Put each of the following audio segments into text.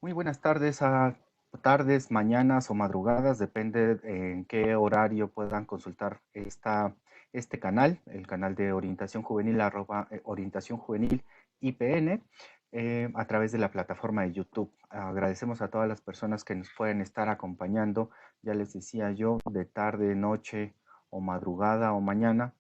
Muy buenas tardes tardes, mañanas o madrugadas, depende en qué horario puedan consultar este canal, el canal de Orientación Juvenil, Orientación Juvenil IPN, a través de la plataforma de YouTube. Agradecemos a todas las personas que nos pueden estar acompañando, ya les decía yo, de tarde, noche o madrugada o mañana,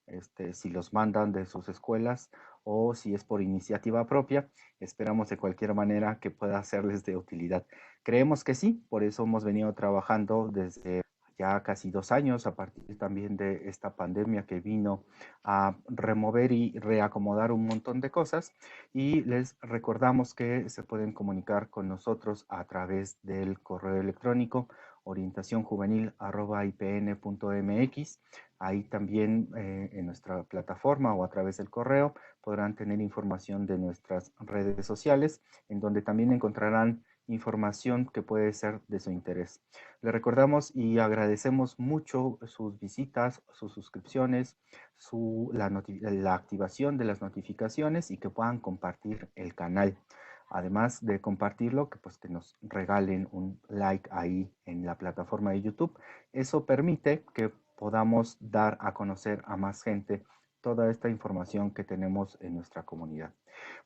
si los mandan de sus escuelas o si es por iniciativa propia. Esperamos de cualquier manera que pueda serles de utilidad. Creemos que sí, por eso hemos venido trabajando desde ya casi 2 años, a partir también de esta pandemia que vino a remover y reacomodar un montón de cosas. Y les recordamos que se pueden comunicar con nosotros a través del correo electrónico orientacionjuvenil@ipn.mx. Ahí también en nuestra plataforma o a través del correo podrán tener información de nuestras redes sociales, en donde también encontrarán información que puede ser de su interés. Le recordamos y agradecemos mucho sus visitas, sus suscripciones, la activación de las notificaciones y que puedan compartir el canal. Además de compartirlo, que nos regalen un like ahí en la plataforma de YouTube. Eso permite que podamos dar a conocer a más gente toda esta información que tenemos en nuestra comunidad.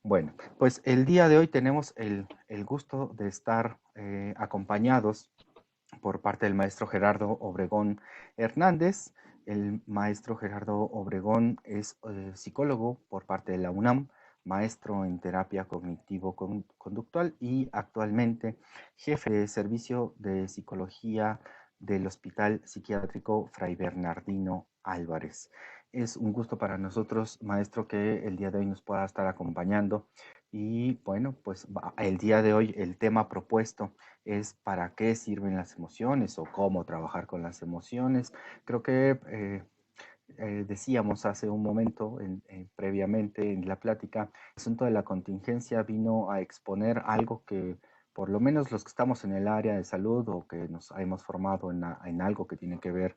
Bueno, pues el día de hoy tenemos el gusto de estar acompañados por parte del maestro Gerardo Obregón Hernández. El maestro Gerardo Obregón es psicólogo por parte de la UNAM, maestro en terapia cognitivo-conductual y actualmente jefe de servicio de psicología del Hospital Psiquiátrico Fray Bernardino Álvarez. Es un gusto para nosotros, maestro, que el día de hoy nos pueda estar acompañando. Y bueno, pues el día de hoy el tema propuesto es para qué sirven las emociones o cómo trabajar con las emociones. Creo que decíamos hace un momento, previamente en la plática, el asunto de la contingencia vino a exponer algo que por lo menos los que estamos en el área de salud o que nos hemos formado en algo que tiene que ver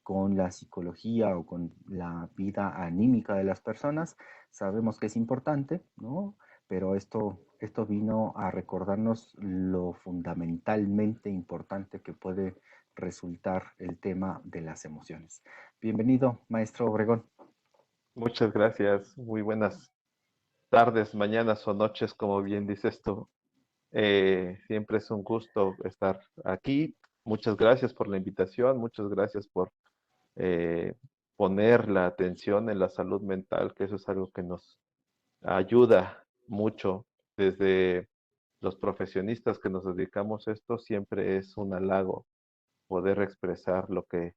con la psicología o con la vida anímica de las personas, sabemos que es importante, ¿no? Pero esto vino a recordarnos lo fundamentalmente importante que puede resultar el tema de las emociones. Bienvenido, maestro Obregón. Muchas gracias. Muy buenas tardes, mañanas o noches, como bien dices tú. Siempre es un gusto estar aquí. Muchas gracias por la invitación. Muchas gracias por eh, poner la atención en la salud mental, que eso es algo que nos ayuda mucho desde los profesionistas que nos dedicamos a esto. Siempre es un halago poder expresar lo que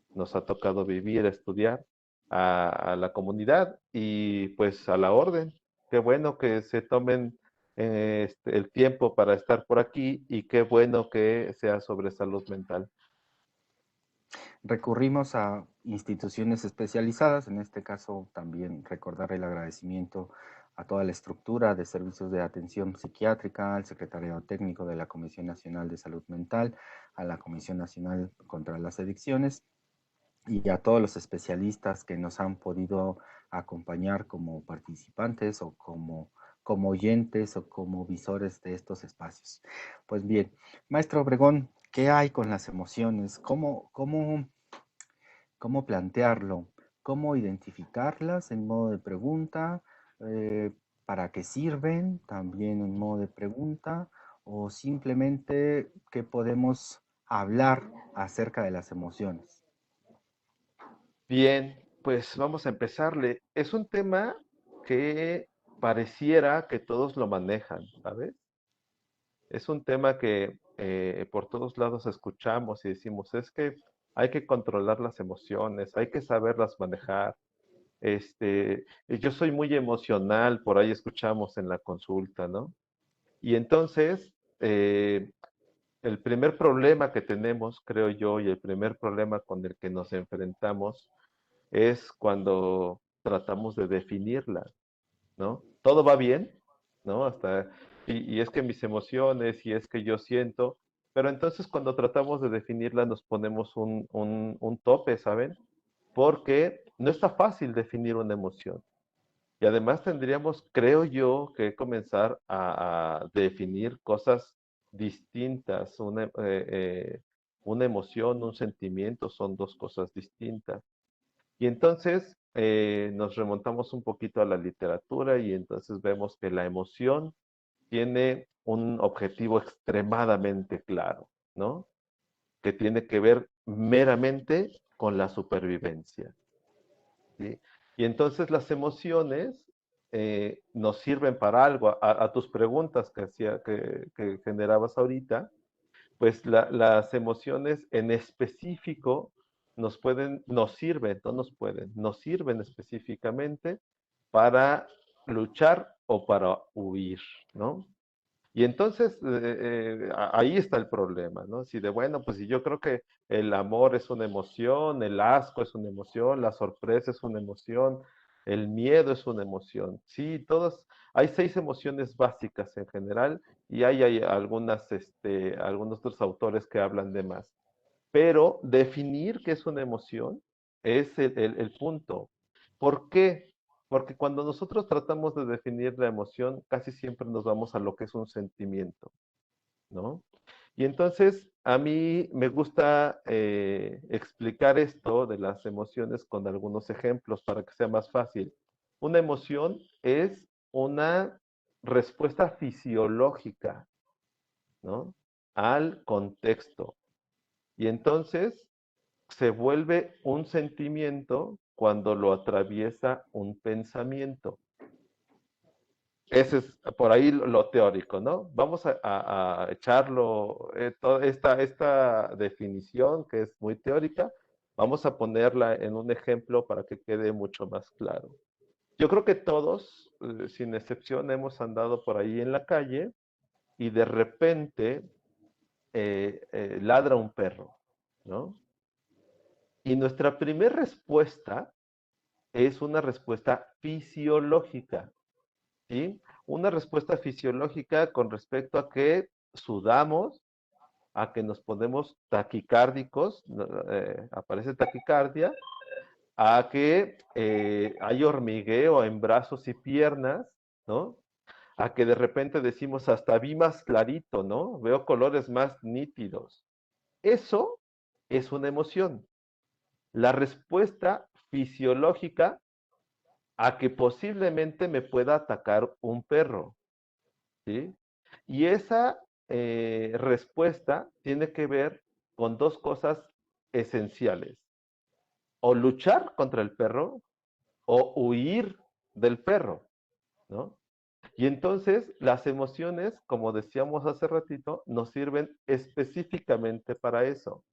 nos ha tocado vivir, estudiar a la comunidad y pues a la orden. Qué bueno que se tomen el tiempo para estar por aquí y qué bueno que sea sobre salud mental. Recurrimos a instituciones especializadas, en este caso también recordar el agradecimiento a toda la estructura de servicios de atención psiquiátrica, al secretariado técnico de la Comisión Nacional de Salud Mental, a la Comisión Nacional contra las Adicciones y a todos los especialistas que nos han podido acompañar como participantes o como oyentes o como visores de estos espacios. Pues bien, maestro Obregón, ¿qué hay con las emociones? ¿Cómo plantearlo? ¿Cómo identificarlas en modo de pregunta? Eh, ¿Para qué sirven? También en modo de pregunta. ¿O simplemente qué podemos hablar acerca de las emociones? Bien, pues vamos a empezarle. Es un tema que pareciera que todos lo manejan, ¿sabes? Es un tema que por todos lados escuchamos y decimos, es que hay que controlar las emociones, hay que saberlas manejar. Yo soy muy emocional, por ahí escuchamos en la consulta, ¿no? Y entonces, el primer problema que tenemos, creo yo, y el primer problema con el que nos enfrentamos es cuando tratamos de definirla, ¿no? Todo va bien, ¿no? Y es que mis emociones, y es que yo siento, pero entonces cuando tratamos de definirla nos ponemos un tope, ¿saben? Porque no está fácil definir una emoción. Y además tendríamos, creo yo, que comenzar a definir cosas distintas. Una emoción, un sentimiento son dos cosas distintas. Y entonces nos remontamos un poquito a la literatura y entonces vemos que la emoción tiene un objetivo extremadamente claro, ¿no? Que tiene que ver meramente con la supervivencia, ¿sí? Y entonces las emociones nos sirven para algo. A tus preguntas que generabas ahorita, pues las emociones en específico nos sirven, no nos pueden, nos sirven específicamente para luchar o para huir, ¿no? Y entonces ahí está el problema, ¿no? Si de bueno, pues si yo creo que el amor es una emoción, el asco es una emoción, la sorpresa es una emoción, el miedo es una emoción. Sí, hay 6 emociones básicas en general y hay algunos otros autores que hablan de más. Pero definir qué es una emoción es el punto. ¿Por qué? Porque cuando nosotros tratamos de definir la emoción, casi siempre nos vamos a lo que es un sentimiento, ¿no? Y entonces a mí me gusta explicar esto de las emociones con algunos ejemplos para que sea más fácil. Una emoción es una respuesta fisiológica, ¿no? Al contexto. Y entonces se vuelve un sentimiento cuando lo atraviesa un pensamiento. Ese es por ahí lo teórico, ¿no? Vamos a echarlo, toda esta definición que es muy teórica, vamos a ponerla en un ejemplo para que quede mucho más claro. Yo creo que todos, sin excepción, hemos andado por ahí en la calle y de repente ladra un perro, ¿no? Y nuestra primera respuesta es una respuesta fisiológica, ¿sí? Una respuesta fisiológica con respecto a que sudamos, a que nos ponemos taquicárdicos, aparece taquicardia, a que hay hormigueo en brazos y piernas, ¿no? A que de repente decimos hasta vi más clarito, ¿no? Veo colores más nítidos. Eso es una emoción. La respuesta fisiológica a que posiblemente me pueda atacar un perro, ¿sí? Y esa respuesta tiene que ver con dos cosas esenciales. O luchar contra el perro o huir del perro, ¿no? Y entonces las emociones, como decíamos hace ratito, nos sirven específicamente para eso.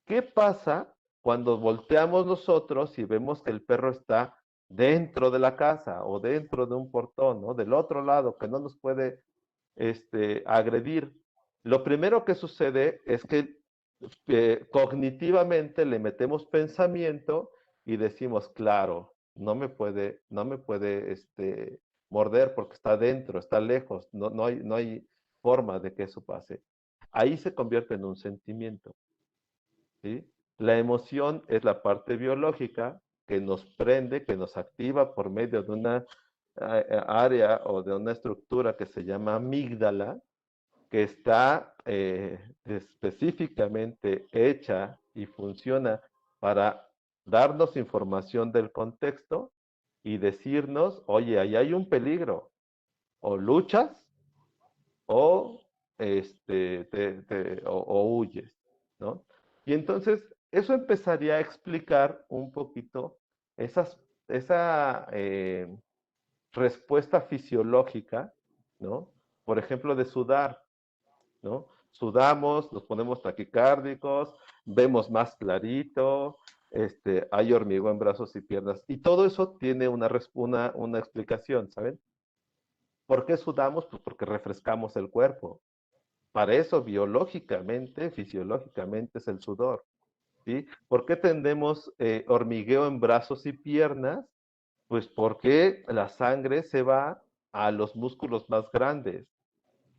¿Qué pasa cuando volteamos nosotros y vemos que el perro está dentro de la casa o dentro de un portón, ¿no? Del otro lado, que no nos puede agredir? Lo primero que sucede es que cognitivamente le metemos pensamiento y decimos, claro, no me puede morder porque está dentro, está lejos, no hay forma de que eso pase. Ahí se convierte en un sentimiento. ¿Sí? La emoción es la parte biológica que nos prende, que nos activa por medio de una área o de una estructura que se llama amígdala, que está específicamente hecha y funciona para darnos información del contexto y decirnos, oye, ahí hay un peligro, o luchas o, o huyes, ¿no? Y entonces eso empezaría a explicar un poquito esa respuesta fisiológica, ¿no? Por ejemplo, de sudar, ¿no? Sudamos, nos ponemos taquicárdicos, vemos más clarito, hay hormigón en brazos y piernas, y todo eso tiene una explicación, ¿saben? ¿Por qué sudamos? Pues porque refrescamos el cuerpo. Para eso, biológicamente, fisiológicamente es el sudor, ¿sí? ¿Por qué tendemos hormigueo en brazos y piernas? Pues porque la sangre se va a los músculos más grandes.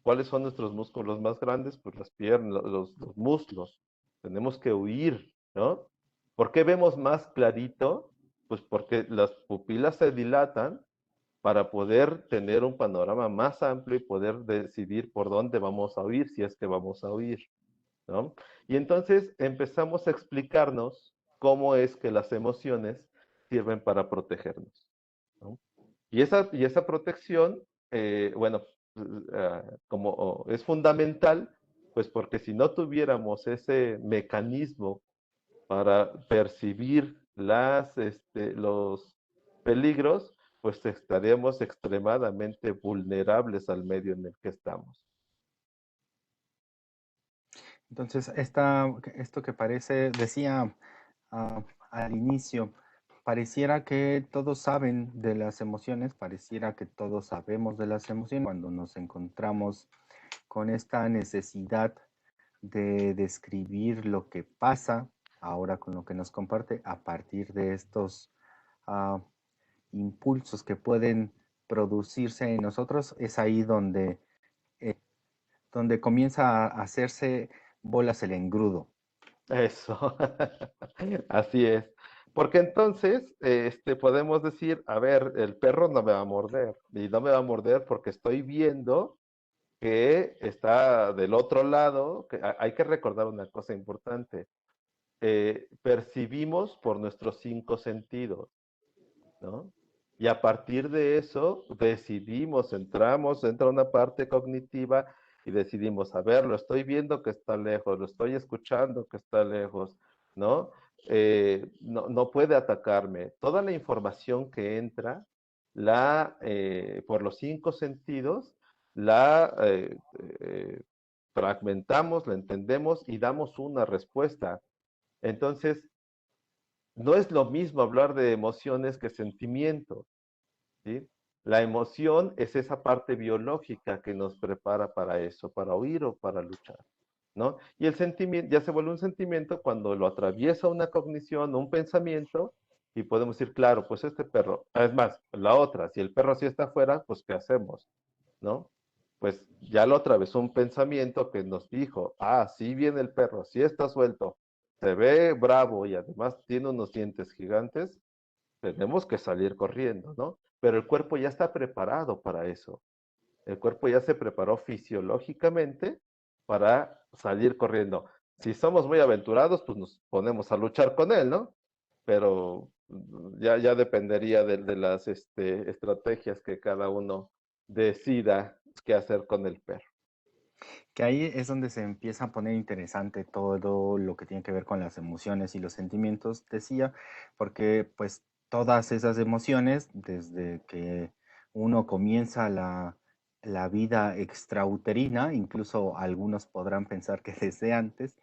¿Cuáles son nuestros músculos más grandes? Pues las piernas, los muslos. Tenemos que huir, ¿no? ¿Por qué vemos más clarito? Pues porque las pupilas se dilatan para poder tener un panorama más amplio y poder decidir por dónde vamos a huir, si es que vamos a huir, ¿no? Y entonces empezamos a explicarnos cómo es que las emociones sirven para protegernos, ¿no? Y esa protección, bueno, como es fundamental, pues porque si no tuviéramos ese mecanismo para percibir los peligros, pues estaríamos extremadamente vulnerables al medio en el que estamos. Entonces, esto que parece, decía al inicio, pareciera que todos saben de las emociones, pareciera que todos sabemos de las emociones cuando nos encontramos con esta necesidad de describir lo que pasa ahora con lo que nos comparte a partir de estos ah, impulsos que pueden producirse en nosotros, es ahí eh, donde comienza a hacerse bolas el engrudo. Eso, así es. Porque entonces, podemos decir, a ver, el perro no me va a morder, y no me va a morder porque estoy viendo que está del otro lado, que hay que recordar una cosa importante, percibimos por nuestros cinco sentidos, ¿no? Y a partir de eso decidimos, entra una parte cognitiva y decidimos, a ver, lo estoy viendo que está lejos, lo estoy escuchando que está lejos, ¿no? No puede atacarme. Toda la información que entra, por los cinco sentidos, la fragmentamos, la entendemos y damos una respuesta. Entonces, no es lo mismo hablar de emociones que sentimientos, ¿sí? La emoción es esa parte biológica que nos prepara para eso, para huir o para luchar, ¿no? Y el sentimiento ya se vuelve un sentimiento cuando lo atraviesa una cognición, un pensamiento, y podemos decir, claro, pues este perro, es más, la otra, si el perro sí está afuera, pues ¿qué hacemos? ¿No? Pues ya lo atravesó un pensamiento que nos dijo, ah, sí viene el perro, sí está suelto, se ve bravo y además tiene unos dientes gigantes, tenemos que salir corriendo, ¿no? Pero el cuerpo ya está preparado para eso. El cuerpo ya se preparó fisiológicamente para salir corriendo. Si somos muy aventurados, pues nos ponemos a luchar con él, ¿no? Pero ya dependería de las estrategias que cada uno decida qué hacer con el perro. Que ahí es donde se empieza a poner interesante todo lo que tiene que ver con las emociones y los sentimientos, decía, porque pues todas esas emociones, desde que uno comienza la vida extrauterina, incluso algunos podrán pensar que desde antes,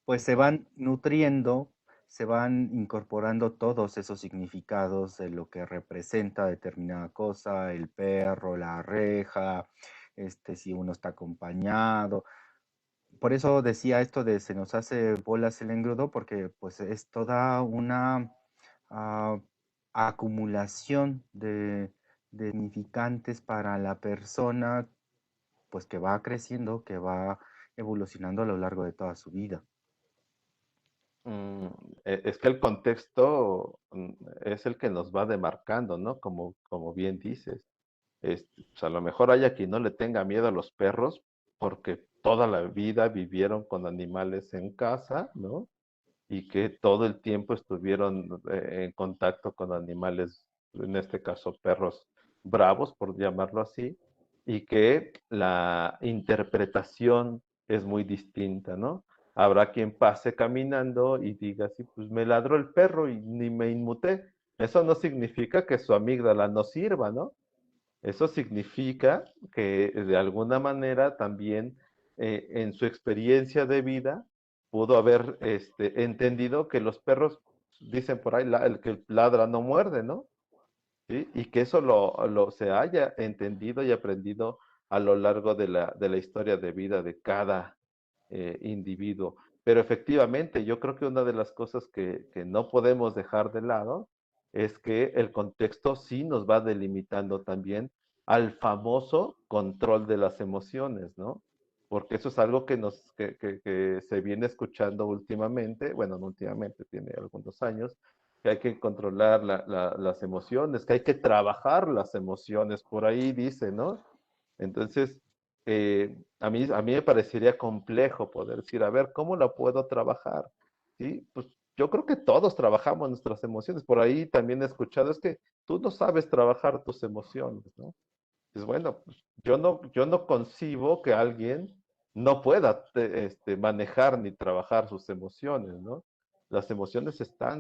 pues se van nutriendo, se van incorporando todos esos significados de lo que representa determinada cosa, el perro, la reja, si uno está acompañado. Por eso decía esto de se nos hace bolas el engrudo, porque pues es toda una ah, acumulación de significantes para la persona, pues que va creciendo, que va evolucionando a lo largo de toda su vida. Mm, es que el contexto es el que nos va demarcando, ¿no? Como bien dices. Pues a lo mejor hay a quien no le tenga miedo a los perros porque toda la vida vivieron con animales en casa, ¿no? Y que todo el tiempo estuvieron en contacto con animales, en este caso perros bravos, por llamarlo así, y que la interpretación es muy distinta, ¿no? Habrá quien pase caminando y diga así, pues me ladró el perro y ni me inmuté. Eso no significa que su amígdala no sirva, ¿no? Eso significa que de alguna manera también en su experiencia de vida pudo haber entendido que los perros, dicen por ahí, el que ladra no muerde, ¿no? ¿Sí? Y que eso se haya entendido y aprendido a lo largo de la historia de vida de cada individuo. Pero efectivamente, yo creo que una de las cosas que no podemos dejar de lado es que el contexto sí nos va delimitando también al famoso control de las emociones, ¿no? Porque eso es algo que se viene escuchando últimamente, bueno, no últimamente, tiene algunos años, que hay que controlar las emociones, que hay que trabajar las emociones, por ahí dice, ¿no? Entonces, a mí me parecería complejo poder decir, a ver, ¿cómo la puedo trabajar? ¿Sí? Pues yo creo que todos trabajamos nuestras emociones. Por ahí también he escuchado, es que tú no sabes trabajar tus emociones, ¿no? Es bueno, pues yo no concibo que alguien no pueda manejar ni trabajar sus emociones, ¿no? Las emociones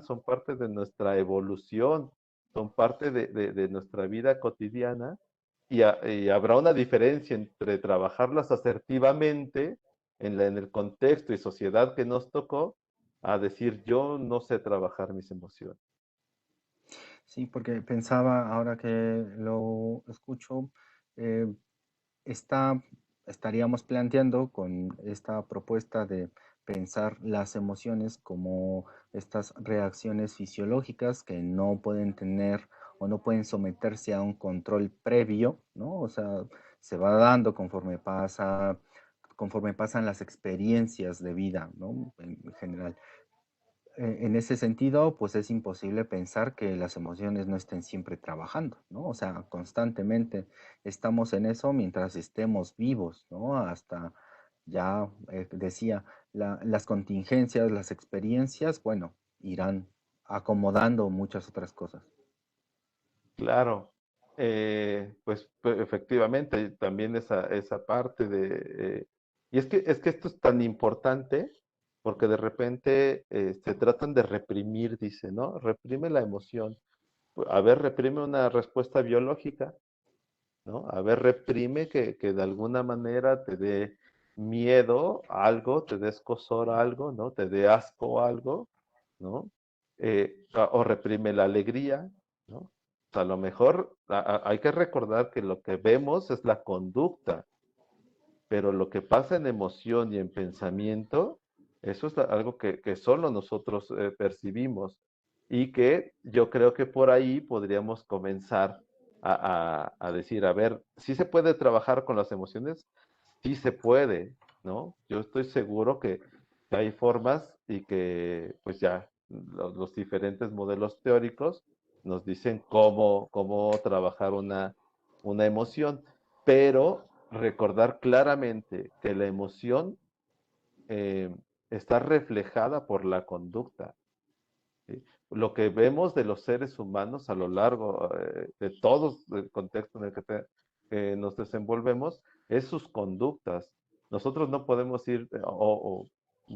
son parte de nuestra evolución, son parte de nuestra vida cotidiana y habrá una diferencia entre trabajarlas asertivamente en el contexto y sociedad que nos tocó a decir yo no sé trabajar mis emociones. Sí, porque pensaba, ahora que lo escucho, eh, está, estaríamos planteando con esta propuesta de pensar las emociones como estas reacciones fisiológicas que no pueden tener o no pueden someterse a un control previo, ¿no? O sea, se va dando conforme pasan las experiencias de vida, ¿no? En general. En ese sentido, pues es imposible pensar que las emociones no estén siempre trabajando, ¿no? O sea, constantemente estamos en eso mientras estemos vivos, ¿no? Hasta ya decía, las contingencias, las experiencias, bueno, irán acomodando muchas otras cosas. Claro, pues, efectivamente, también esa parte y es que esto es tan importante porque de repente se tratan de reprimir, dice, ¿no? Reprime la emoción. A ver, reprime una respuesta biológica, ¿no? A ver, reprime que de alguna manera te dé miedo a algo, te dé escozor a algo, ¿no? Te dé asco a algo, ¿no? O reprime la alegría, ¿no? O sea, a lo mejor hay que recordar que lo que vemos es la conducta, pero lo que pasa en emoción y en pensamiento, eso es algo que solo nosotros percibimos y que yo creo que por ahí podríamos comenzar a decir, a ver, ¿sí se puede trabajar con las emociones? Sí se puede, ¿no? Yo estoy seguro que hay formas y que pues ya los diferentes modelos teóricos nos dicen cómo trabajar una emoción, pero recordar claramente que la emoción eh, está reflejada por la conducta. ¿Sí? Lo que vemos de los seres humanos a lo largo de todo el contexto en el que nos desenvolvemos es sus conductas. Nosotros no podemos ir,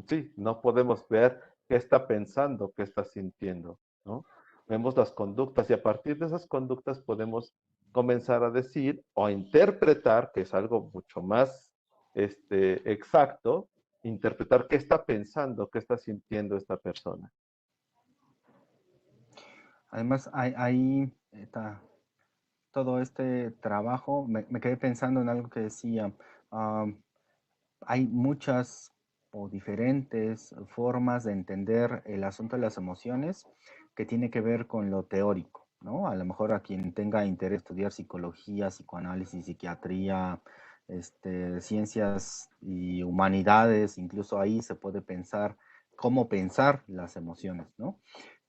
sí, no podemos ver qué está pensando, qué está sintiendo, ¿no? Vemos las conductas y a partir de esas conductas podemos comenzar a decir o a interpretar, que es algo mucho más exacto, interpretar qué está pensando, qué está sintiendo esta persona. Además, hay todo este trabajo, me quedé pensando en algo que decía, ah, hay muchas o diferentes formas de entender el asunto de las emociones que tiene que ver con lo teórico, ¿no? A lo mejor a quien tenga interés en estudiar psicología, psicoanálisis, psiquiatría, ciencias y humanidades, incluso ahí se puede pensar cómo pensar las emociones, ¿no?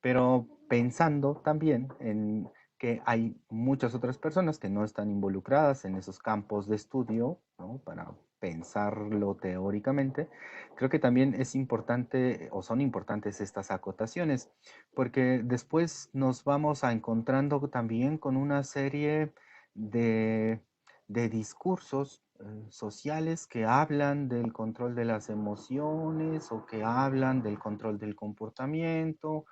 Pero pensando también en que hay muchas otras personas que no están involucradas en esos campos de estudio, ¿no? Para pensarlo teóricamente, creo que también es importante o son importantes estas acotaciones, porque después nos vamos a encontrando también con una serie de, de discursos sociales que hablan del control de las emociones o que hablan del control del comportamiento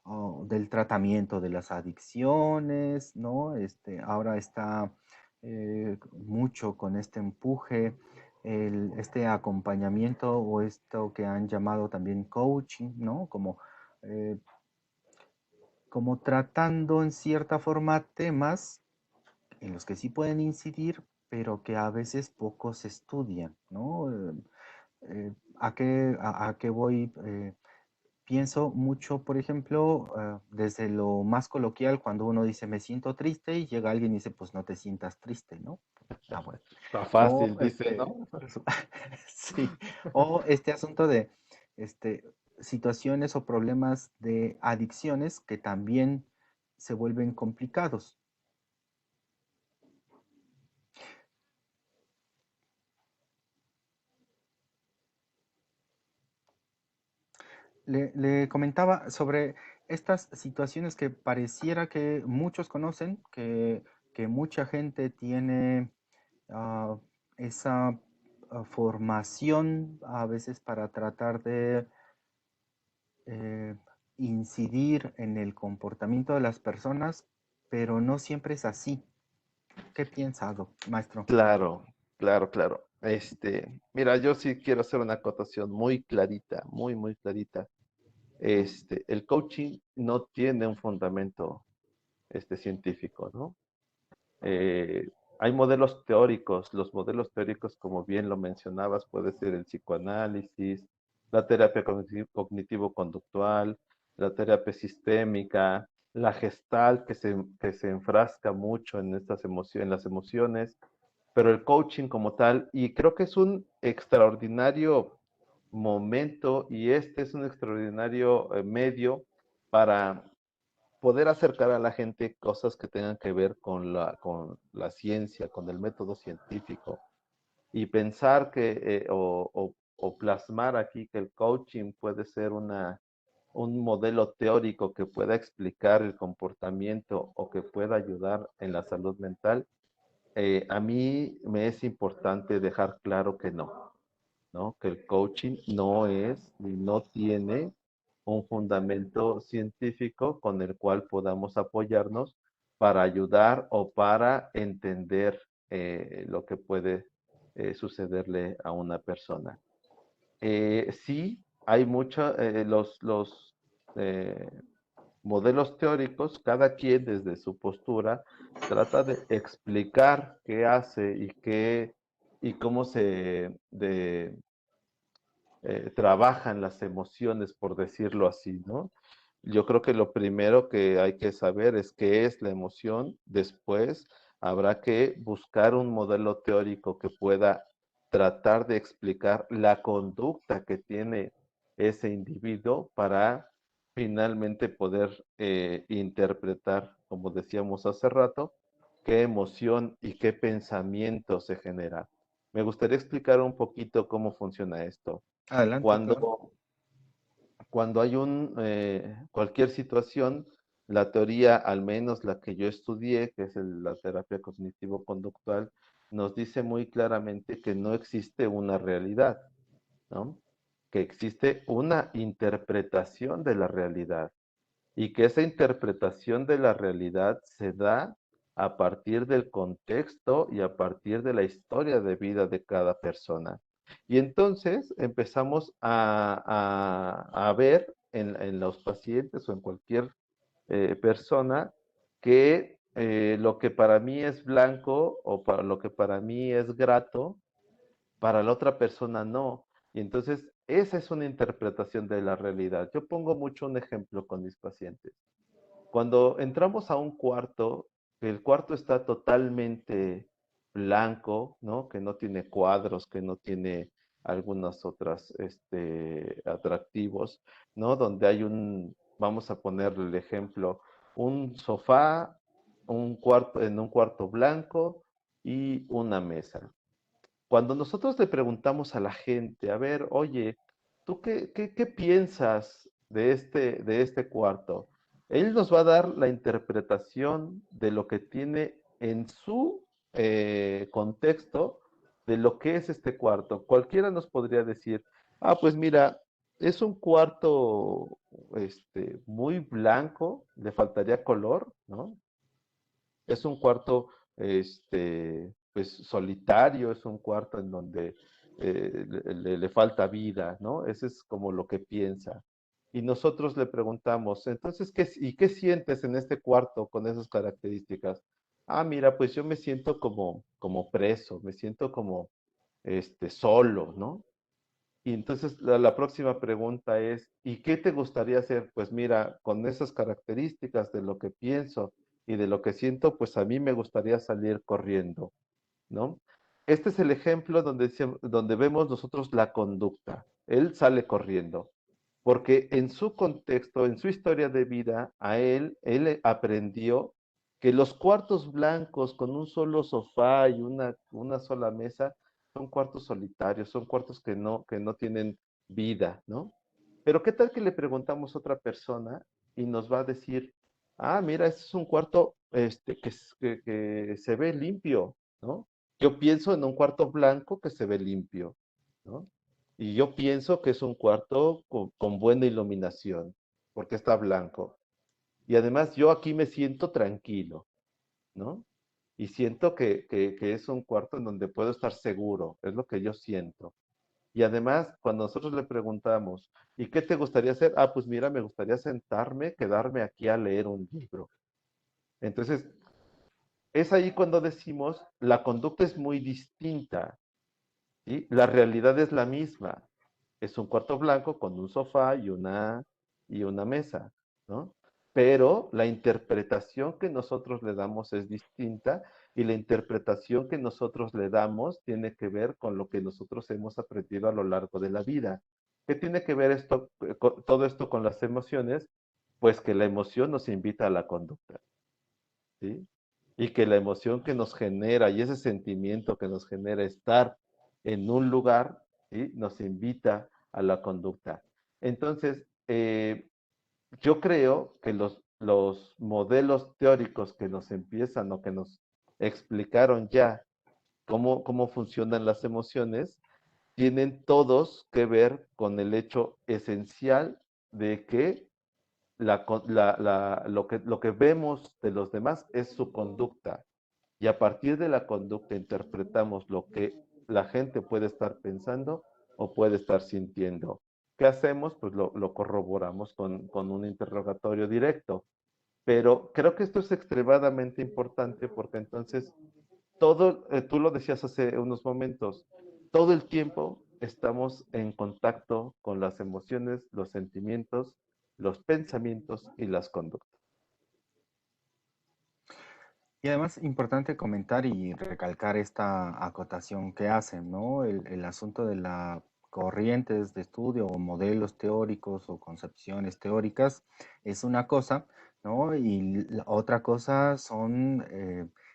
o del tratamiento de las adicciones, ¿no? Ahora está mucho con este empuje, este acompañamiento o esto que han llamado también coaching, ¿no? Eh, como tratando en cierta forma temas en los que sí pueden incidir, pero que a veces poco se estudian, ¿no? ¿A qué voy? Pienso mucho, por ejemplo, desde lo más coloquial, cuando uno dice me siento triste y llega alguien y dice pues no te sientas triste, ¿no? Ah, bueno. Está O fácil, dice, ¿no? sí, o este asunto de este, situaciones o problemas de adicciones que también se vuelven complicados. Le comentaba sobre estas situaciones que pareciera que muchos conocen, que mucha gente tiene ah, esa formación a veces para tratar de eh, incidir en el comportamiento de las personas, pero no siempre es así. ¿Qué piensa, maestro? Claro, claro, claro. Mira, yo sí quiero hacer una acotación muy clarita, muy, muy clarita. El coaching no tiene un fundamento, científico, ¿no? Hay modelos teóricos. Los modelos teóricos, como bien lo mencionabas, puede ser el psicoanálisis, la terapia cognitivo-conductual, la terapia sistémica, la gestal que se enfrasca mucho en estas emociones, en las emociones, pero el coaching como tal, y creo que es un extraordinario momento y este es un extraordinario medio para poder acercar a la gente cosas que tengan que ver con la ciencia, con el método científico, y pensar o plasmar aquí que el coaching puede ser un modelo teórico que pueda explicar el comportamiento o que pueda ayudar en la salud mental, a mí me es importante dejar claro que no, ¿no? Que el coaching no es ni no tiene un fundamento científico con el cual podamos apoyarnos para ayudar o para entender lo que puede sucederle a una persona. Sí, hay muchos, eh, modelos teóricos, cada quien desde su postura trata de explicar qué hace y cómo trabajan las emociones, por decirlo así, ¿no? Yo creo que lo primero que hay que saber es qué es la emoción. Después habrá que buscar un modelo teórico que pueda tratar de explicar la conducta que tiene ese individuo para finalmente poder interpretar, como decíamos hace rato, qué emoción y qué pensamiento se genera. Me gustaría explicar un poquito cómo funciona esto. Adelante, claro. Cuando, cuando hay cualquier situación, la teoría, al menos la que yo estudié, que es la terapia cognitivo-conductual, nos dice muy claramente que no existe una realidad, ¿no? Que existe una interpretación de la realidad y que esa interpretación de la realidad se da a partir del contexto y a partir de la historia de vida de cada persona. Y entonces empezamos a ver en los pacientes o en cualquier persona que lo que para mí es blanco o para lo que para mí es grato, para la otra persona no. Y entonces esa es una interpretación de la realidad. Yo pongo mucho un ejemplo con mis pacientes. Cuando entramos a un cuarto, el cuarto está totalmente blanco, ¿no? Que no tiene cuadros, que no tiene algunas otras atractivos, ¿no? Donde hay vamos a ponerle el ejemplo, un sofá, en un cuarto blanco y una mesa. Cuando nosotros le preguntamos a la gente, a ver, oye, ¿tú qué piensas de este cuarto? Él nos va a dar la interpretación de lo que tiene en su contexto de lo que es este cuarto. Cualquiera nos podría decir, ah, pues mira, es un cuarto muy blanco, le faltaría color, ¿no? Es un cuarto, pues solitario, es un cuarto en donde le falta vida, ¿no? Ese es como lo que piensa. Y nosotros le preguntamos, entonces, ¿y qué sientes en este cuarto con esas características? Ah, mira, pues yo me siento como preso, me siento como, solo, ¿no? Y entonces la próxima pregunta es, ¿y qué te gustaría hacer? Pues mira, con esas características de lo que pienso y de lo que siento, pues a mí me gustaría salir corriendo, ¿no? Este es el ejemplo donde vemos nosotros la conducta. Él sale corriendo. porque en su contexto, en su historia de vida, él aprendió que los cuartos blancos con un solo sofá y una sola mesa son cuartos solitarios, son cuartos que no tienen vida, ¿no? Pero ¿qué tal que le preguntamos a otra persona y nos va a decir, ah, mira, este es un cuarto que se ve limpio, ¿no? Yo pienso en un cuarto blanco que se ve limpio, ¿no? Y yo pienso que es un cuarto con buena iluminación, porque está blanco. Y además yo aquí me siento tranquilo, ¿no? Y siento que es un cuarto en donde puedo estar seguro, es lo que yo siento. Y además, cuando nosotros le preguntamos, ¿y qué te gustaría hacer? Ah, pues mira, me gustaría sentarme, quedarme aquí a leer un libro. Entonces, es ahí cuando decimos, la conducta es muy distinta, ¿sí? La realidad es la misma. Es un cuarto blanco con un sofá y una mesa, ¿no? Pero la interpretación que nosotros le damos es distinta y la interpretación que nosotros le damos tiene que ver con lo que nosotros hemos aprendido a lo largo de la vida. ¿Qué tiene que ver todo esto con las emociones? Pues que la emoción nos invita a la conducta, ¿sí? Y que la emoción que nos genera y ese sentimiento que nos genera estar en un lugar, ¿sí? Nos invita a la conducta. Entonces, yo creo que los modelos teóricos que nos empiezan o que nos explicaron ya cómo funcionan las emociones, tienen todos que ver con el hecho esencial de que lo que vemos de los demás es su conducta. Y a partir de la conducta interpretamos lo que la gente puede estar pensando o puede estar sintiendo. ¿Qué hacemos? Pues lo corroboramos con un interrogatorio directo. Pero creo que esto es extremadamente importante porque entonces tú lo decías hace unos momentos, todo el tiempo estamos en contacto con las emociones, los sentimientos, los pensamientos y las conductas. Y además, importante comentar y recalcar esta acotación que hacen, ¿no? El asunto de las corrientes de estudio o modelos teóricos o concepciones teóricas es una cosa, ¿no? Y la otra cosa son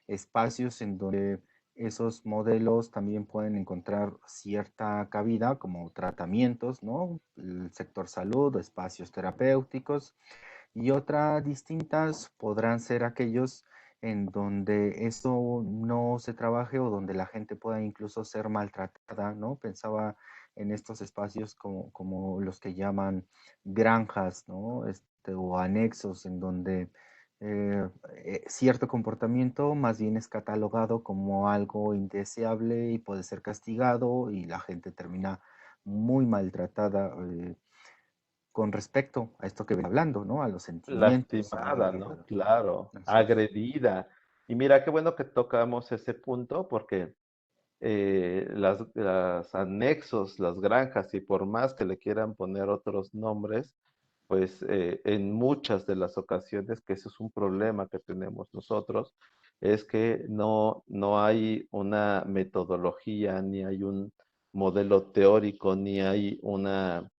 espacios en donde esos modelos también pueden encontrar cierta cabida, como tratamientos, ¿no? El sector salud, espacios terapéuticos, y otras distintas podrán ser aquellos en donde esto no se trabaje o donde la gente pueda incluso ser maltratada, ¿no? Pensaba en estos espacios como los que llaman granjas, ¿no? O anexos en donde cierto comportamiento más bien es catalogado como algo indeseable y puede ser castigado y la gente termina muy maltratada. Con respecto a esto que ven hablando, ¿no? A los sentimientos, Lastimada, ¿no? Claro, así es. agredida. Y mira, qué bueno que tocamos ese punto porque las anexos, las granjas, y por más que le quieran poner otros nombres, pues en muchas de las ocasiones, que ese es un problema que tenemos nosotros, es que no hay una metodología, ni hay un modelo teórico, ni hay una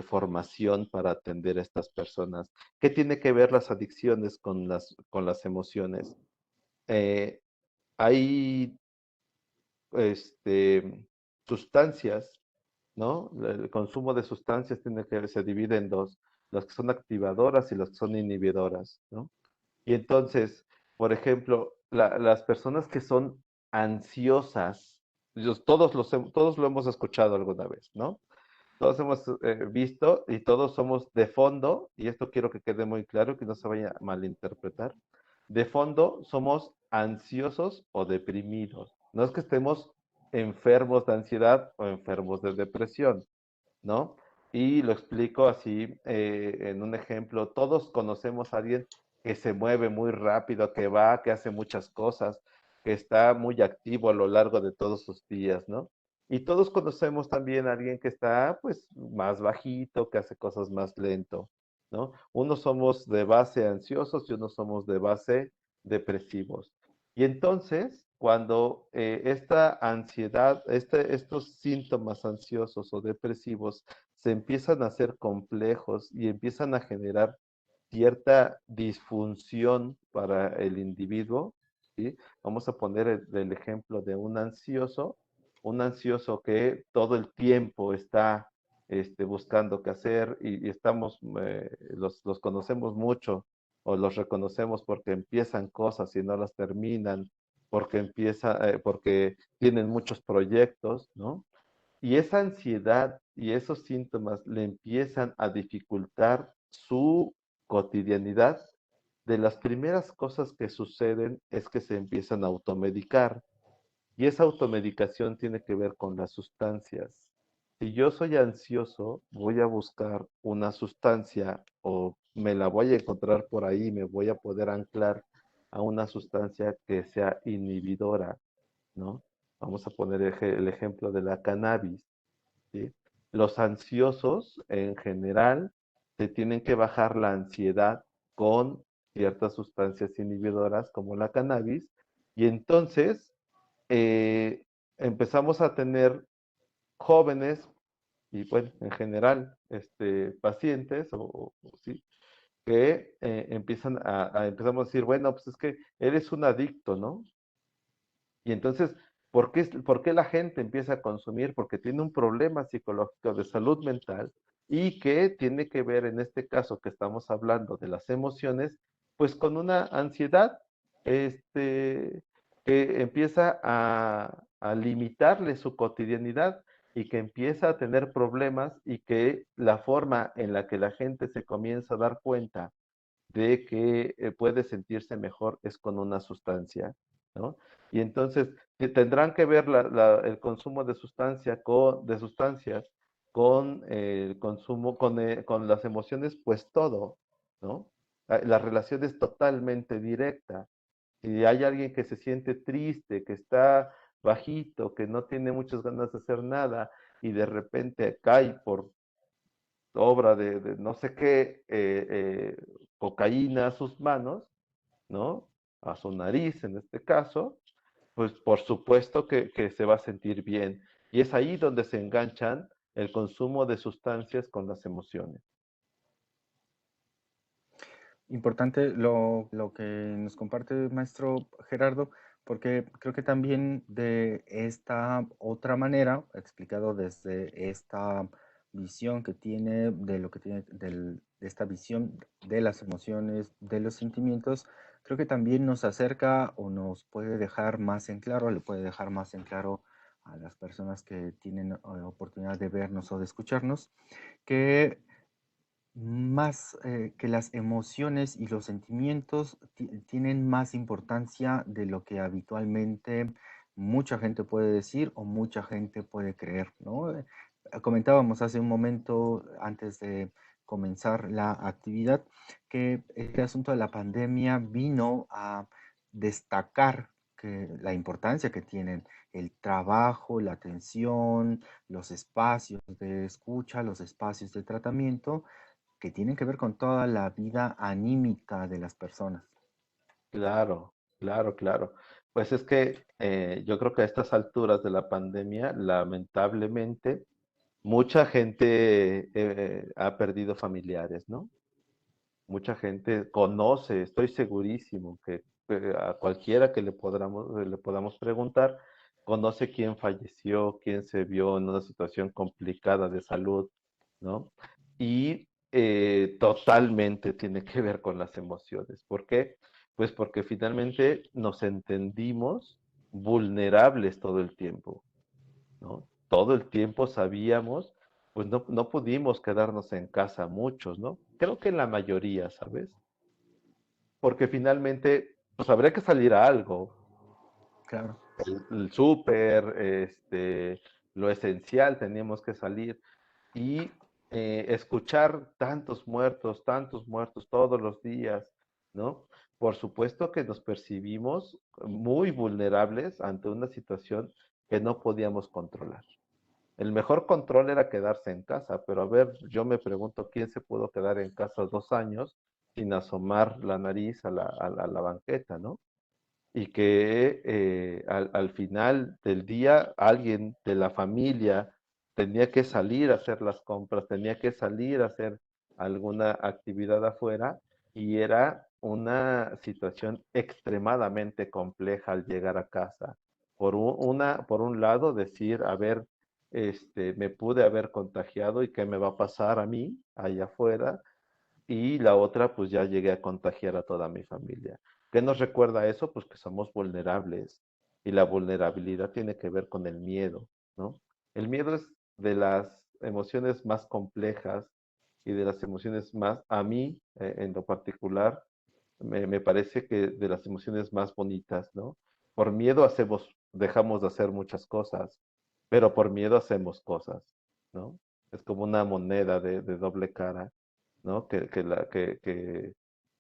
formación para atender a estas personas. ¿Qué tiene que ver las adicciones con con las emociones? Eh, hay este, sustancias, ¿no? El consumo de sustancias se divide en dos, las que son activadoras y las que son inhibidoras, ¿no? Y entonces, por ejemplo, las personas que son ansiosas, todos lo hemos escuchado alguna vez, ¿no? Todos hemos visto y todos somos de fondo, y esto quiero que quede muy claro, que no se vaya a malinterpretar. De fondo somos ansiosos o deprimidos. No es que estemos enfermos de ansiedad o enfermos de depresión, ¿no? Y lo explico así en un ejemplo. Todos conocemos a alguien que se mueve muy rápido, que va, que hace muchas cosas, que está muy activo a lo largo de todos sus días, ¿no? Y todos conocemos también a alguien que está pues más bajito, que hace cosas más lento, ¿no? Unos somos de base ansiosos y unos somos de base depresivos. Y entonces, cuando esta ansiedad, estos síntomas ansiosos o depresivos se empiezan a hacer complejos y empiezan a generar cierta disfunción para el individuo, ¿sí? Vamos a poner el ejemplo de un ansioso que todo el tiempo está buscando qué hacer y estamos, los conocemos mucho o los reconocemos porque empiezan cosas y no las terminan, porque tienen muchos proyectos, ¿no? Y esa ansiedad y esos síntomas le empiezan a dificultar su cotidianidad. De las primeras cosas que suceden es que se empiezan a automedicar. Y esa automedicación tiene que ver con las sustancias. Si yo soy ansioso, voy a buscar una sustancia o me la voy a encontrar por ahí, me voy a poder anclar a una sustancia que sea inhibidora, ¿no? Vamos a poner el ejemplo de la cannabis. ¿Sí? Los ansiosos en general se tienen que bajar la ansiedad con ciertas sustancias inhibidoras como la cannabis y entonces eh, empezamos a tener jóvenes y bueno, en general, pacientes sí, que empezamos a decir, bueno, pues es que eres un adicto, ¿no? Y entonces, por qué la gente empieza a consumir? Porque tiene un problema psicológico de salud mental y que tiene que ver, en este caso que estamos hablando de las emociones, pues con una ansiedad, que empieza a limitarle su cotidianidad y que empieza a tener problemas y que la forma en la que la gente se comienza a dar cuenta de que puede sentirse mejor es con una sustancia, ¿no? Y entonces tendrán que ver el consumo de sustancias con el consumo, con las emociones, pues todo, ¿no? La relación es totalmente directa. Si hay alguien que se siente triste, que está bajito, que no tiene muchas ganas de hacer nada y de repente cae por obra de no sé qué, cocaína a sus manos, ¿no? A su nariz en este caso, pues por supuesto que se va a sentir bien. Y es ahí donde se enganchan el consumo de sustancias con las emociones. Importante lo que nos comparte maestro Gerardo, porque creo que también de esta otra manera, explicado desde esta visión que tiene, de lo que tiene, de esta visión de las emociones, de los sentimientos, creo que también nos acerca o nos puede dejar más en claro, le puede dejar más en claro a las personas que tienen oportunidad de vernos o de escucharnos, que más que las emociones y los sentimientos tienen más importancia de lo que habitualmente mucha gente puede decir o mucha gente puede creer, ¿no? Comentábamos hace un momento, antes de comenzar la actividad, que este asunto de la pandemia vino a destacar la importancia que tienen el trabajo, la atención, los espacios de escucha, los espacios de tratamiento que tienen que ver con toda la vida anímica de las personas. Claro, claro, claro. Pues es que yo creo que a estas alturas de la pandemia, lamentablemente, mucha gente ha perdido familiares, ¿no? Mucha gente conoce, estoy segurísimo que a cualquiera que le podamos preguntar, conoce quién falleció, quién se vio en una situación complicada de salud, ¿no? Y totalmente tiene que ver con las emociones. ¿Por qué? Pues porque finalmente nos entendimos vulnerables todo el tiempo, ¿no? Todo el tiempo sabíamos, pues no pudimos quedarnos en casa muchos, ¿no? Creo que la mayoría, ¿sabes? Porque finalmente, pues habría que salir a algo, Claro. el súper, lo esencial teníamos que salir y escuchar tantos muertos todos los días, ¿no? Por supuesto que nos percibimos muy vulnerables ante una situación que no podíamos controlar. El mejor control era quedarse en casa, pero a ver, yo me pregunto quién se pudo quedar en casa 2 años sin asomar la nariz a la banqueta, ¿no? Y que al final del día alguien de la familia tenía que salir a hacer las compras, tenía que salir a hacer alguna actividad afuera y era una situación extremadamente compleja al llegar a casa. Por un lado, decir, a ver, me pude haber contagiado y qué me va a pasar a mí allá afuera. Y la otra, pues ya llegué a contagiar a toda mi familia. ¿Qué nos recuerda eso? Pues que somos vulnerables y la vulnerabilidad tiene que ver con el miedo, ¿no? El miedo es de las emociones más complejas y de las emociones más, a mí en lo particular, me parece que de las emociones más bonitas, ¿no? Por miedo dejamos de hacer muchas cosas, pero por miedo hacemos cosas, ¿no? Es como una moneda de doble cara, ¿no? Que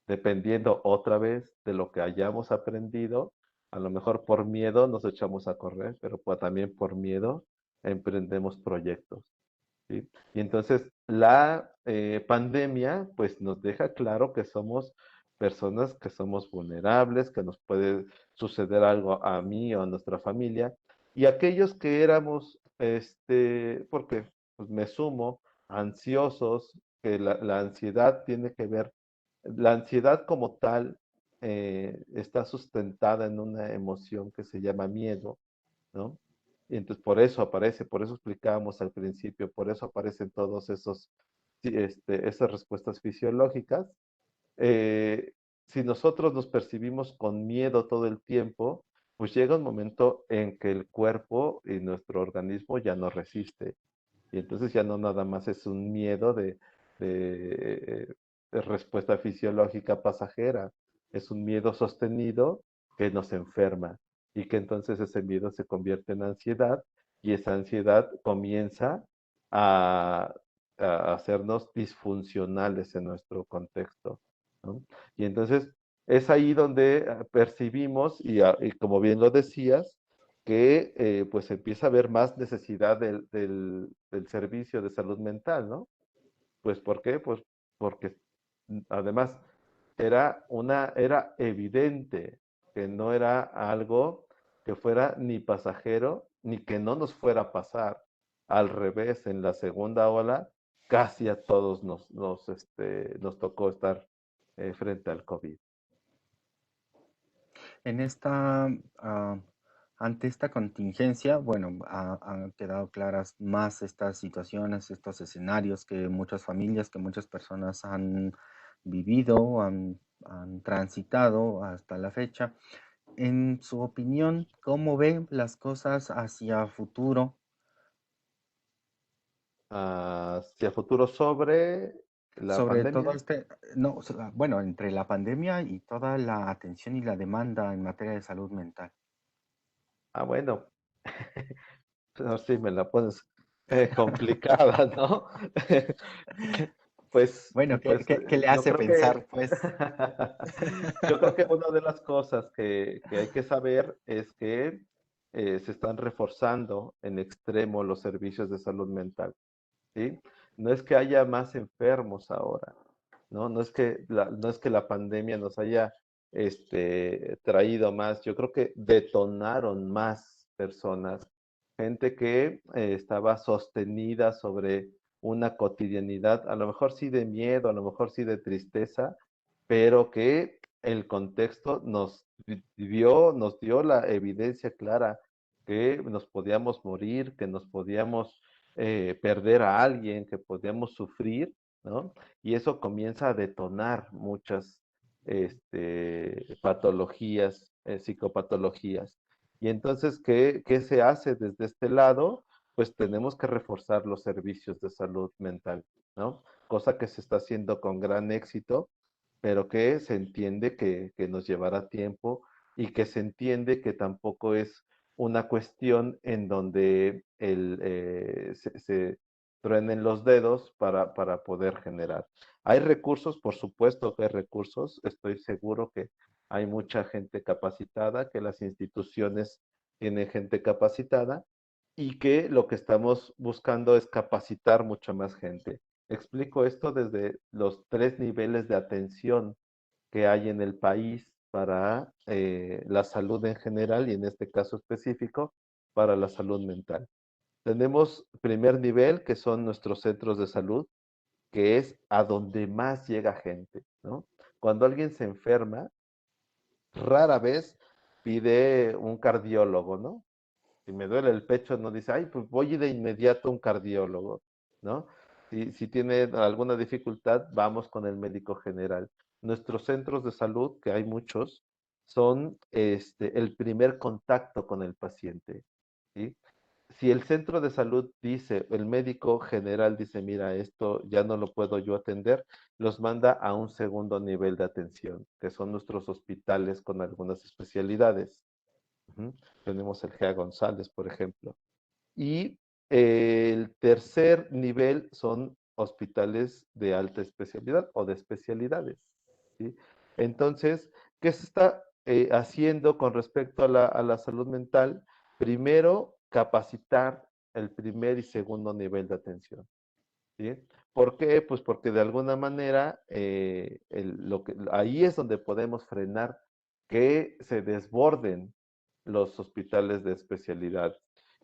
dependiendo otra vez de lo que hayamos aprendido, a lo mejor por miedo nos echamos a correr, pero también por miedo emprendemos proyectos, ¿sí? Y entonces la pandemia pues nos deja claro que somos personas que somos vulnerables, que nos puede suceder algo a mí o a nuestra familia, y aquellos que éramos, porque pues, me sumo, ansiosos, que la ansiedad tiene que ver, la ansiedad como tal está sustentada en una emoción que se llama miedo, ¿no? Y entonces por eso aparece, por eso explicábamos al principio, por eso aparecen todos esos, sí, esas respuestas fisiológicas. Eh, si nosotros nos percibimos con miedo todo el tiempo, pues llega un momento en que el cuerpo y nuestro organismo ya no resiste. Y entonces ya no nada más es un miedo de respuesta fisiológica pasajera, es un miedo sostenido que nos enferma y que entonces ese miedo se convierte en ansiedad y esa ansiedad comienza a, a hacernos disfuncionales en nuestro contexto, ¿no? Y entonces es ahí donde percibimos, y como bien lo decías, que pues empieza a haber más necesidad del servicio de salud mental, ¿no? Pues ¿por qué? Pues porque además era evidente que no era algo que fuera ni pasajero ni que no nos fuera a pasar. Al revés, en la segunda ola, casi a todos nos tocó estar frente al COVID. En esta, ah, ante esta contingencia, bueno, han quedado claras más estas situaciones, estos escenarios que muchas familias, que muchas personas han vivido, han transitado hasta la fecha. En su opinión, ¿cómo ve las cosas hacia futuro Hacia futuro sobre la sobre todo pandemia. no, bueno, entre la pandemia y toda la atención y la demanda en materia de salud mental? Bueno, no, sí, me la pones complicada, ¿no? Pues, Bueno, ¿qué, pues qué le yo hace creo que pensar, pues? yo creo que una de las cosas que hay que saber es que se están reforzando en extremo los servicios de salud mental, ¿sí? No es que haya más enfermos ahora, ¿no? No es que la pandemia nos haya traído más, yo creo que detonaron más personas, gente que estaba sostenida sobre una cotidianidad, a lo mejor sí de miedo, a lo mejor sí de tristeza, pero que el contexto nos dio la evidencia clara que nos podíamos morir, que nos podíamos perder a alguien, que podíamos sufrir, ¿no? Y eso comienza a detonar muchas patologías, psicopatologías. Y entonces, ¿qué se hace desde este lado? Pues tenemos que reforzar los servicios de salud mental, ¿no? Cosa que se está haciendo con gran éxito, pero que se entiende que nos llevará tiempo y que se entiende que tampoco es una cuestión en donde se truenen los dedos para poder generar. Hay recursos, por supuesto que hay recursos, estoy seguro que hay mucha gente capacitada, que las instituciones tienen gente capacitada y que lo que estamos buscando es capacitar mucha más gente. Explico esto desde los tres niveles de atención que hay en el país para la salud en general y en este caso específico para la salud mental. Tenemos primer nivel, que son nuestros centros de salud, que es a donde más llega gente, ¿no? Cuando alguien se enferma, rara vez pide un cardiólogo, ¿no? Si me duele el pecho, no dice, ay, pues voy de inmediato a un cardiólogo, ¿no? Si tiene alguna dificultad, vamos con el médico general. Nuestros centros de salud, que hay muchos, son el primer contacto con el paciente, ¿sí? Si el centro de salud dice, el médico general dice, mira, esto ya no lo puedo yo atender, los manda a un segundo nivel de atención, que son nuestros hospitales con algunas especialidades. Ujú. Tenemos el GEA González, por ejemplo. Y el tercer nivel son hospitales de alta especialidad o de especialidades, ¿sí? Entonces, ¿qué se está haciendo con respecto a la salud mental? Primero, capacitar el primer y segundo nivel de atención, ¿sí? ¿Por qué? Pues porque de alguna manera ahí es donde podemos frenar que se desborden los hospitales de especialidad.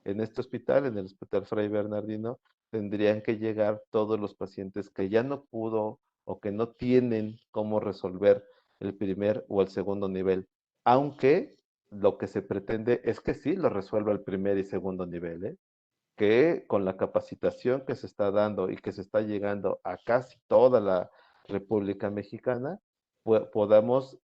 En este hospital, en el Hospital Fray Bernardino, tendrían que llegar todos los pacientes que ya no pudo o que no tienen cómo resolver el primer o el segundo nivel, aunque lo que se pretende es que sí lo resuelva el primer y segundo nivel, ¿eh? Que con la capacitación que se está dando y que se está llegando a casi toda la República Mexicana, podamos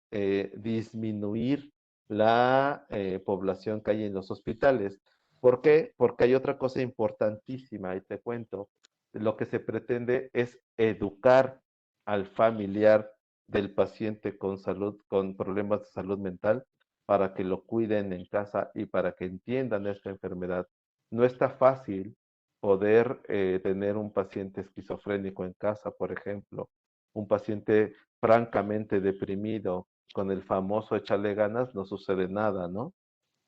disminuir la población que hay en los hospitales. ¿Por qué? Porque hay otra cosa importantísima y te cuento. Lo que se pretende es educar al familiar del paciente con salud, con problemas de salud mental, para que lo cuiden en casa y para que entiendan esta enfermedad. No está fácil poder tener un paciente esquizofrénico en casa, por ejemplo, un paciente francamente deprimido, con el famoso échale ganas, no sucede nada, ¿no?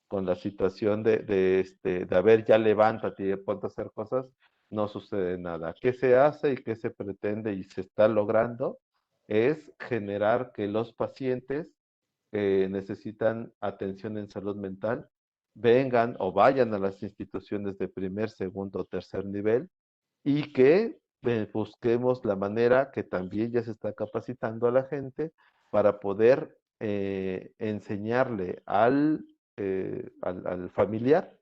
Con la situación de a ver, ya levántate y ponte a hacer cosas, no sucede nada. ¿Qué se hace y qué se pretende y se está logrando? Es generar que los pacientes que necesitan atención en salud mental vengan o vayan a las instituciones de primer, segundo o tercer nivel y que busquemos la manera que también ya se está capacitando a la gente para poder enseñarle al familiar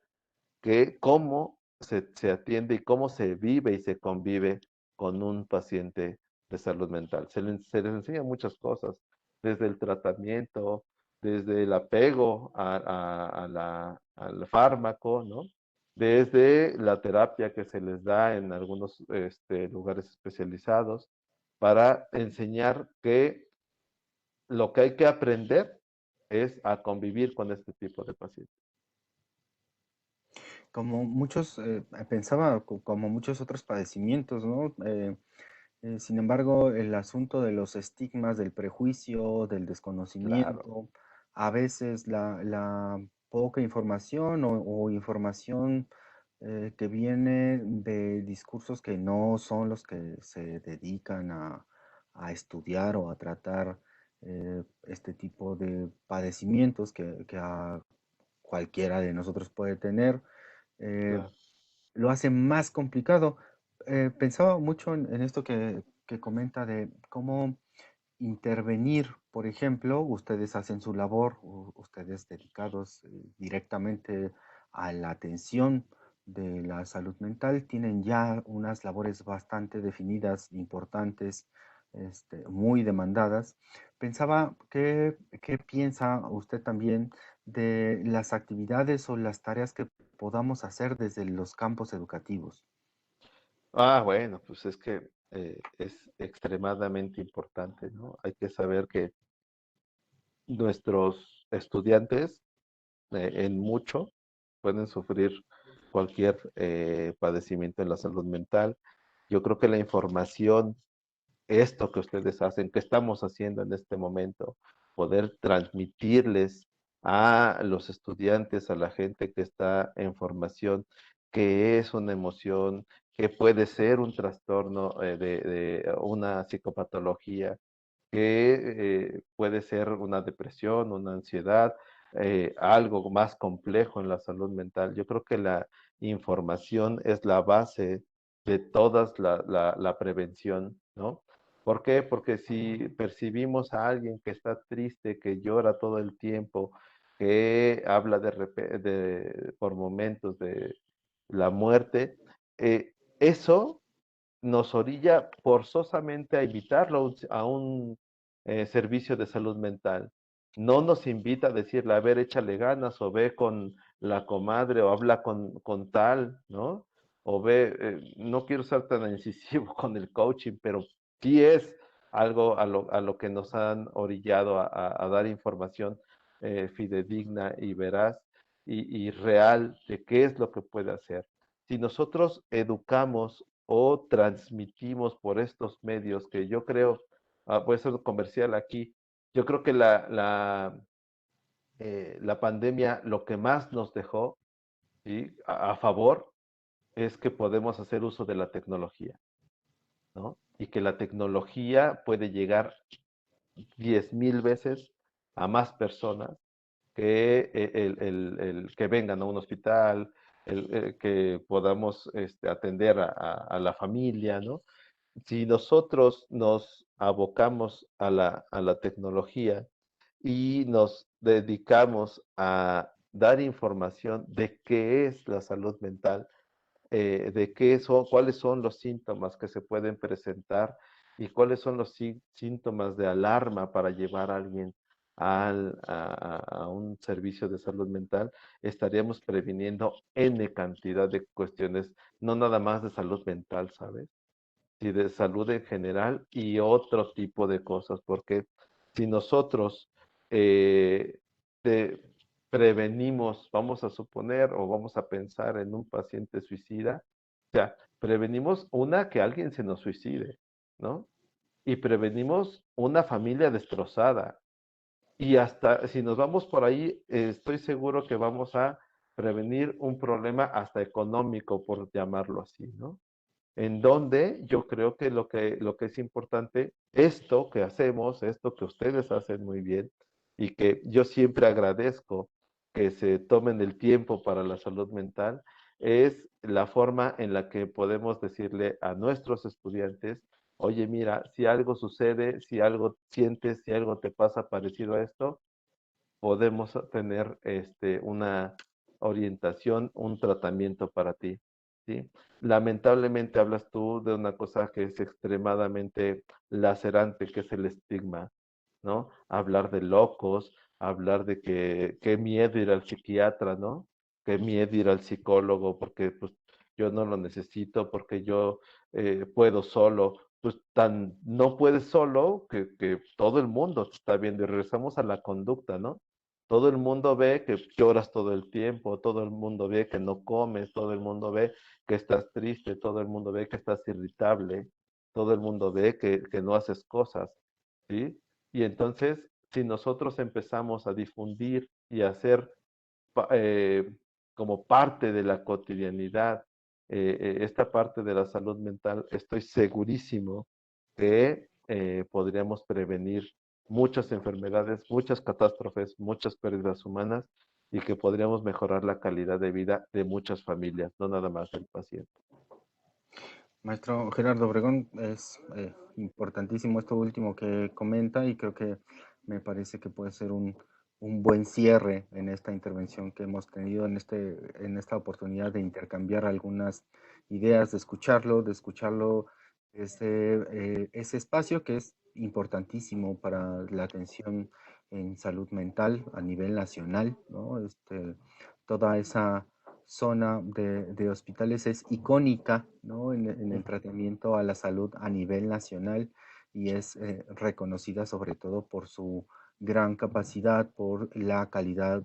que cómo se atiende y cómo se vive y se convive con un paciente de salud mental. Se les enseña muchas cosas, desde el tratamiento, desde el apego al fármaco, ¿no? Desde la terapia que se les da en algunos lugares especializados para enseñar que lo que hay que aprender es a convivir con este tipo de pacientes. Como muchos, pensaba como muchos otros padecimientos, ¿no? Sin embargo, el asunto de los estigmas, del prejuicio, del Claro, desconocimiento, a veces la poca información o información que viene de discursos que no son los que se dedican a estudiar o a tratar este tipo de padecimientos que a cualquiera de nosotros puede tener, eh, claro. lo hace más complicado. Pensaba mucho en esto que comenta de cómo intervenir, por ejemplo, ustedes hacen su labor, ustedes dedicados directamente a la atención de la salud mental, tienen ya unas labores bastante definidas, importantes, muy demandadas. Pensaba, ¿qué piensa usted también de las actividades o las tareas que podamos hacer desde los campos educativos? Ah, bueno, pues es que es extremadamente importante, ¿no? Hay que saber que nuestros estudiantes en mucho pueden sufrir cualquier padecimiento en la salud mental. Yo creo que la información, esto que ustedes hacen, que estamos haciendo en este momento, poder transmitirles a los estudiantes, a la gente que está en formación, qué es una emoción, qué puede ser un trastorno de una psicopatología, que puede ser una depresión, una ansiedad. algo más complejo en la salud mental. Yo creo que la información es la base de todas la prevención, ¿no? ¿Por qué? Porque si percibimos a alguien que está triste, que llora todo el tiempo, que habla por momentos de la muerte, eso nos orilla forzosamente a invitarlo a un servicio de salud mental. No nos invita a decirle, a ver, échale ganas, o ve con la comadre, o habla con tal, ¿no? O ve, no quiero ser tan incisivo con el coaching, pero sí es algo a lo que nos han orillado a dar información fidedigna y veraz y real de qué es lo que puede hacer. Si nosotros educamos o transmitimos por estos medios, que yo creo, voy a ser comercial aquí, yo creo que la pandemia lo que más nos dejó, ¿sí? A favor es que podemos hacer uso de la tecnología, ¿no? Y que la tecnología puede llegar 10,000 veces a más personas que que vengan a un hospital, que podamos atender a la familia, ¿no? Si nosotros nos abocamos a la tecnología y nos dedicamos a dar información de qué es la salud mental, de cuáles son los síntomas que se pueden presentar y cuáles son los síntomas de alarma para llevar a alguien a un servicio de salud mental, estaríamos previniendo N cantidad de cuestiones, no nada más de salud mental, ¿sabes? Y de salud en general y otro tipo de cosas, porque si nosotros eh, te prevenimos, vamos a suponer o vamos a pensar en un paciente suicida, o sea, prevenimos que alguien se nos suicide, ¿no? Y prevenimos una familia destrozada. Y hasta si nos vamos por ahí, estoy seguro que vamos a prevenir un problema hasta económico, por llamarlo así, ¿no? En donde yo creo que lo que es importante, esto que hacemos, esto que ustedes hacen muy bien y que yo siempre agradezco que se tomen el tiempo para la salud mental, es la forma en la que podemos decirle a nuestros estudiantes, oye, mira, si algo sucede, si algo sientes, si algo te pasa parecido a esto, podemos tener una orientación, un tratamiento para ti, ¿sí? Lamentablemente hablas tú de una cosa que es extremadamente lacerante, que es el estigma, ¿no? Hablar de locos, hablar de que qué miedo ir al psiquiatra, ¿no? Qué miedo ir al psicólogo porque pues yo no lo necesito, porque yo puedo solo. Pues tan no puedes solo que todo el mundo te está viendo y regresamos a la conducta, ¿no? Todo el mundo ve que lloras todo el tiempo, todo el mundo ve que no comes, todo el mundo ve que estás triste, todo el mundo ve que estás irritable, todo el mundo ve que no haces cosas, ¿sí? Y entonces, si nosotros empezamos a difundir y a hacer como parte de la cotidianidad, esta parte de la salud mental, estoy segurísimo que podríamos prevenir muchas enfermedades, muchas catástrofes, muchas pérdidas humanas y que podríamos mejorar la calidad de vida de muchas familias, no nada más del paciente. Maestro Gerardo Obregón, es importantísimo esto último que comenta y creo que me parece que puede ser un buen cierre en esta intervención que hemos tenido en esta oportunidad de intercambiar algunas ideas, de escucharlo desde ese espacio que es importantísimo para la atención en salud mental a nivel nacional, ¿no? Toda esa zona de hospitales es icónica, ¿no? En el tratamiento a la salud a nivel nacional y es reconocida sobre todo por su gran capacidad, por la calidad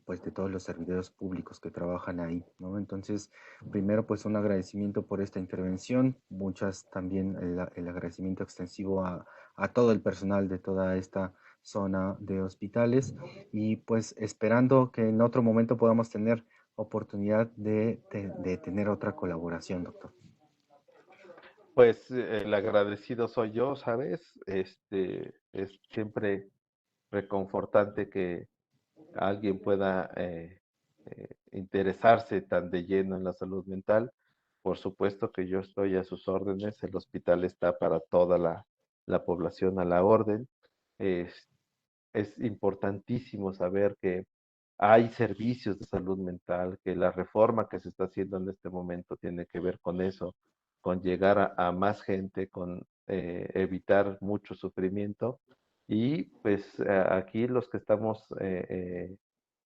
pues, de todos los servidores públicos que trabajan ahí, ¿no? Entonces, primero, pues un agradecimiento por esta intervención, muchas también el agradecimiento extensivo a todo el personal de toda esta zona de hospitales y pues esperando que en otro momento podamos tener oportunidad de tener otra colaboración, doctor. Pues el agradecido soy yo, ¿sabes? Es siempre reconfortante que alguien pueda interesarse tan de lleno en la salud mental. Por supuesto que yo estoy a sus órdenes, el hospital está para toda la población a la orden. Es, es importantísimo saber que hay servicios de salud mental, que la reforma que se está haciendo en este momento tiene que ver con eso, con llegar a más gente, con evitar mucho sufrimiento. Y pues aquí los que estamos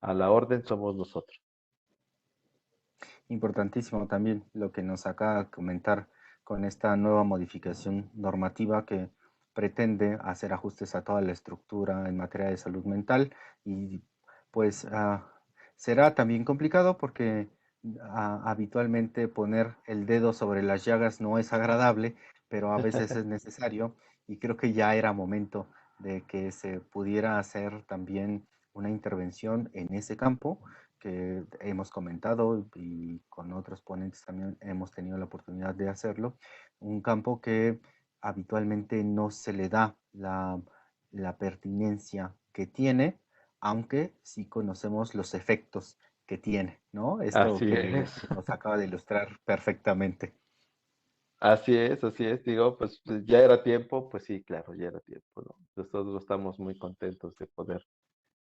a la orden somos nosotros. Importantísimo también lo que nos acaba de comentar con esta nueva modificación normativa que pretende hacer ajustes a toda la estructura en materia de salud mental y pues será también complicado porque habitualmente poner el dedo sobre las llagas no es agradable, pero a veces es necesario y creo que ya era momento de que se pudiera hacer también una intervención en ese campo que hemos comentado y con otros ponentes también hemos tenido la oportunidad de hacerlo, un campo que habitualmente no se le da la pertinencia que tiene, aunque sí conocemos los efectos que tiene, ¿no? Esto Así que es. nos acaba de ilustrar perfectamente. Así es, digo, pues ya era tiempo, pues sí, claro, ya era tiempo, ¿no? Nosotros estamos muy contentos de poder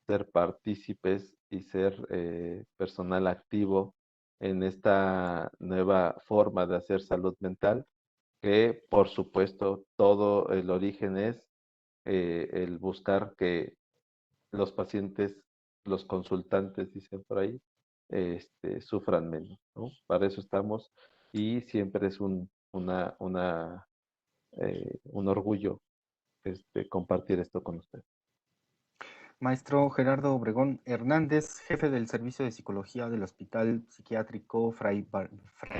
ser partícipes y ser personal activo en esta nueva forma de hacer salud mental, que por supuesto todo el origen es el buscar que los pacientes, los consultantes, dicen por ahí, sufran menos, ¿no? Para eso estamos y siempre es un orgullo compartir esto con usted. Maestro Gerardo Obregón Hernández, jefe del Servicio de Psicología del Hospital Psiquiátrico Fray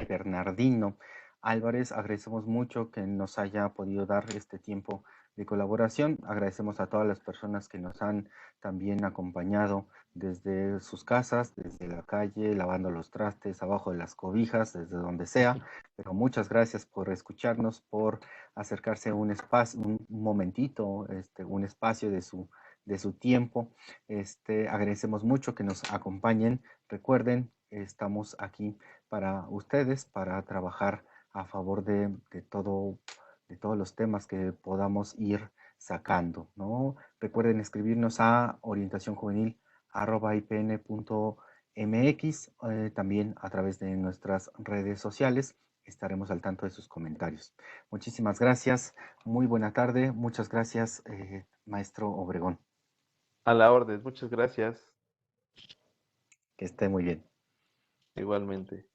Bernardino Álvarez, agradecemos mucho que nos haya podido dar este tiempo de colaboración. Agradecemos a todas las personas que nos han también acompañado desde sus casas, desde la calle, lavando los trastes, abajo de las cobijas, desde donde sea. Pero muchas gracias por escucharnos, por acercarse a un espacio, un momentito, un espacio de su tiempo. Agradecemos mucho que nos acompañen. Recuerden, estamos aquí para ustedes, para trabajar a favor de todos los temas que podamos ir sacando, ¿no? Recuerden escribirnos a orientacionjuvenil@ipn.mx, también a través de nuestras redes sociales. Estaremos al tanto de sus comentarios. Muchísimas gracias. Muy buena tarde. Muchas gracias, maestro Obregón. A la orden, muchas gracias. Que esté muy bien. Igualmente.